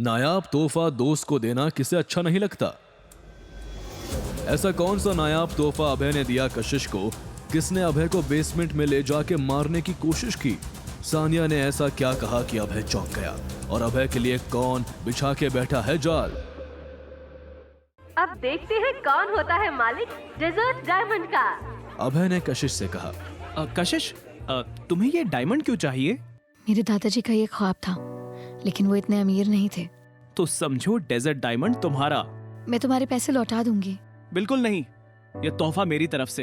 नायाब तोहफा दोस्त को देना किसे अच्छा नहीं लगता। ऐसा कौन सा नायाब तोहफा अभय ने दिया कशिश को? किसने अभय को बेसमेंट में ले जाके मारने की कोशिश की? सानिया ने ऐसा क्या कहा कि अभय चौंक गया? और अभय के लिए कौन बिछा के बैठा है जाल? अब देखते हैं कौन होता है मालिक डेजर्ट डायमंड का। अभय ने कशिश से कहा। कशिश, तुम्हें ये डायमंड क्यों चाहिए? मेरे दादाजी का ये ख्वाब था, लेकिन वो इतने अमीर नहीं थे। तो समझो डेजर्ट डायमंड तुम्हारा। मैं तुम्हारे पैसे लौटा दूंगी। बिल्कुल नहीं, ये तोहफा मेरी तरफ से।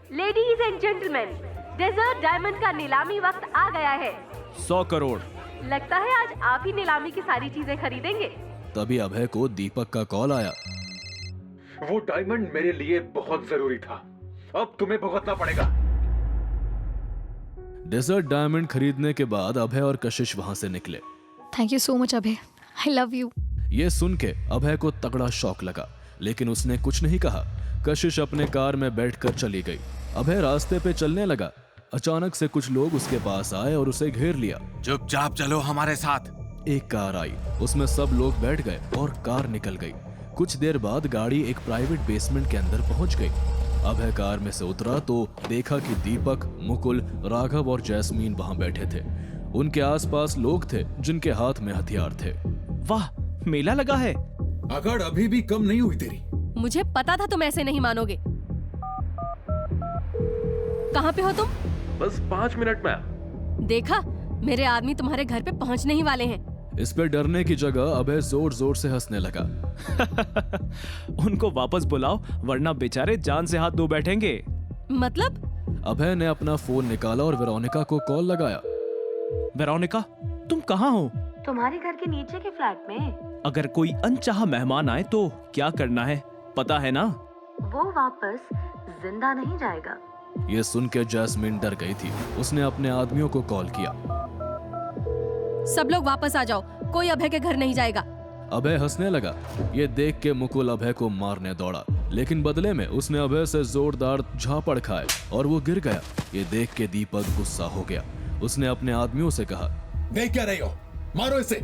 Ladies and gentleman, desert diamond का नीलामी वक्त आ गया है। 100 करोड़। लगता है आज आप ही नीलामी की सारी चीजें खरीदेंगे। तभी अभय को दीपक का कॉल आया। वो डायमंड मेरे लिए बहुत जरूरी था, अब तुम्हें भुगतना पड़ेगा। डेजर्ट डायमंड खरीदने के बाद अभय और कशिश वहां से निकले। Thank you so much Abhay, I love you. ये सुन के अभय को तगड़ा शौक लगा, लेकिन उसने कुछ नहीं कहा। कशिश अपने कार में बैठकर चली गई। अभय रास्ते पे चलने लगा। अचानक से कुछ लोग उसके पास आए और उसे घेर लिया। चुपचाप चलो हमारे साथ। एक कार आई, उसमें सब लोग बैठ गए और कार निकल गई। कुछ देर बाद गाड़ी एक प्राइवेट बेसमेंट के अंदर पहुंच गई। अभय कार में से उतरा तो देखा कि दीपक, मुकुल, राघव और जैस्मीन वहां बैठे थे। उनके आसपास लोग थे जिनके हाथ में हथियार थे। वाह, मेला लगा है। अकड़ अभी भी कम नहीं हुई तेरी। मुझे पता था तुम ऐसे नहीं मानोगे। कहाँ पे हो तुम? बस 5 मिनट में। देखा, मेरे आदमी तुम्हारे घर पे पहुँचने ही वाले हैं। इस पे डरने की जगह अभय जोर जोर से हंसने लगा। उनको वापस बुलाओ, वरना बेचारे जान से हाथ धो बैठेंगे। मतलब? अभय ने अपना फोन निकाला और वेरोनिका को कॉल लगाया। वेरोनिका, तुम कहाँ हो? तुम्हारे घर के नीचे के फ्लैट में। अगर कोई अनचाहा मेहमान आए तो क्या करना है, पता है ना? वो वापस जिंदा नहीं जाएगा। ये सुन के जैस्मीन डर गई थी। उसने अपने आदमियों को कॉल किया। सब लोग वापस आ जाओ, कोई अभय के घर नहीं जाएगा। अभय हंसने लगा। ये देख के मुकुल अभय को मारने दौड़ा, लेकिन बदले में उसने अभय से जोरदार झापड़ खाए और वो गिर गया। ये देख के दीपक गुस्सा हो गया। उसने अपने आदमियों से कहा, देख क्या रही हो, मारो इसे,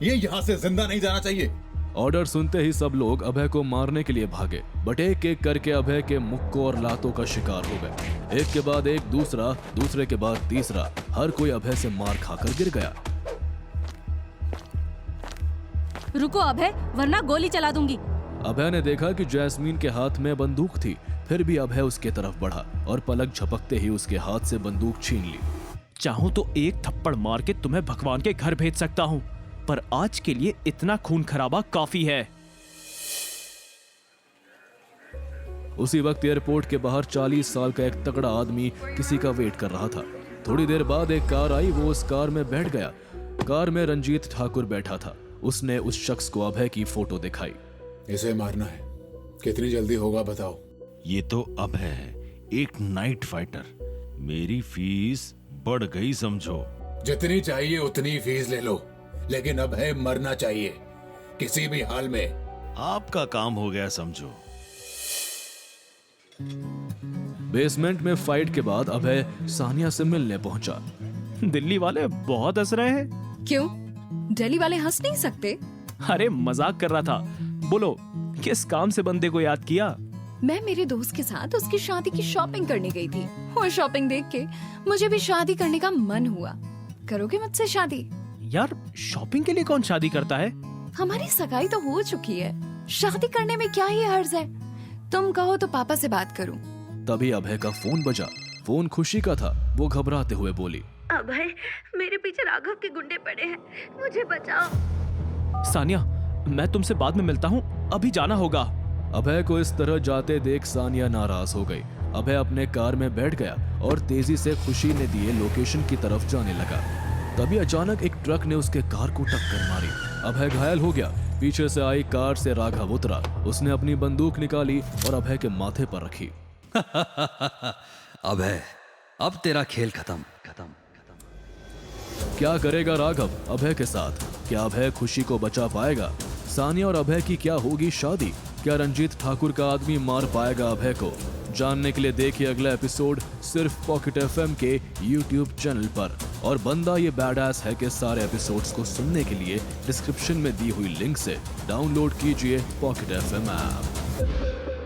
ये यहाँ से जिंदा नहीं जाना चाहिए। ऑर्डर सुनते ही सब लोग अभय को मारने के लिए भागे, बट एक एक करके अभय के मुक्कों और लातों का शिकार हो गए। एक के बाद एक दूसरा, दूसरे के बाद तीसरा, हर कोई अभय से मार खाकर गिर गया। रुको अभय, वरना गोली चला दूंगी। अभय ने देखा कि जैस्मीन के हाथ में बंदूक थी, फिर भी अभय उसके तरफ बढ़ा और पलक झपकते ही उसके हाथ से बंदूक छीन ली। चाहूं तो एक थप्पड़ मार के तुम्हें भगवान के घर भेज सकता हूं, पर आज के लिए इतना खून खराबा काफी है। उसी वक्त एयरपोर्ट के बाहर 40 साल का एक तगड़ा आदमी किसी का वेट कर रहा था। थोड़ी देर बाद एक कार आई, वो उस कार में बैठ गया। कार में रंजीत ठाकुर बैठा था। उसने उस शख्स को अभय की फोटो दिखाई। इसे मारना है, कितनी जल्दी होगा बताओ। ये तो अभय है, एक नाइट फाइटर। मेरी फीस बढ़ गई समझो। जितनी चाहिए उतनी फीस ले लो, लेकिन अभय मरना चाहिए किसी भी हाल में। आपका काम हो गया समझो। बेसमेंट में फाइट के बाद अभय सानिया से मिलने पहुंचा। दिल्ली वाले बहुत हंस रहे हैं। क्यों? दिल्ली वाले हंस नहीं सकते? अरे मजाक कर रहा था। बोलो, किस काम से बंदे को याद किया? मैं मेरे दोस्त के साथ उसकी शादी की शॉपिंग करने गई थी। वो शॉपिंग देख के मुझे भी शादी करने का मन हुआ। करोगे मुझसे शादी? यार, शॉपिंग के लिए कौन शादी करता है? हमारी सगाई तो हो चुकी है, शादी करने में क्या ही हर्ज है? तुम कहो तो पापा से बात करूं। तभी अभय का फोन बजा। फोन खुशी का था। वो घबराते हुए बोली, अभय, मेरे पीछे राघव के गुंडे पड़े हैं, मुझे बचाओ। सानिया, मैं तुमसे बाद में मिलता हूँ, अभी जाना होगा। अभय को इस तरह जाते देख सानिया नाराज हो गई। अभय अपने कार में बैठ गया और तेजी से खुशी ने दिए लोकेशन की तरफ जाने लगा। तभी अचानक एक ट्रक ने उसके कार को टक्कर मारी। अभय घायल हो गया। पीछे से आई कार से राघव उतरा। उसने अपनी बंदूक निकाली और अभय के माथे पर रखी। अभय, अब तेरा खेल खत्म। क्या करेगा राघव अभय के साथ? क्या अभय खुशी को बचा पाएगा? सानिया और अभय की क्या होगी शादी? क्या रंजीत ठाकुर का आदमी मार पाएगा अभय को? जानने के लिए देखिए अगला एपिसोड सिर्फ पॉकेट एफएम के YouTube चैनल पर। और बंदा ये बैडएस है के सारे एपिसोड्स को सुनने के लिए डिस्क्रिप्शन में दी हुई लिंक से डाउनलोड कीजिए पॉकेट FM ऐप।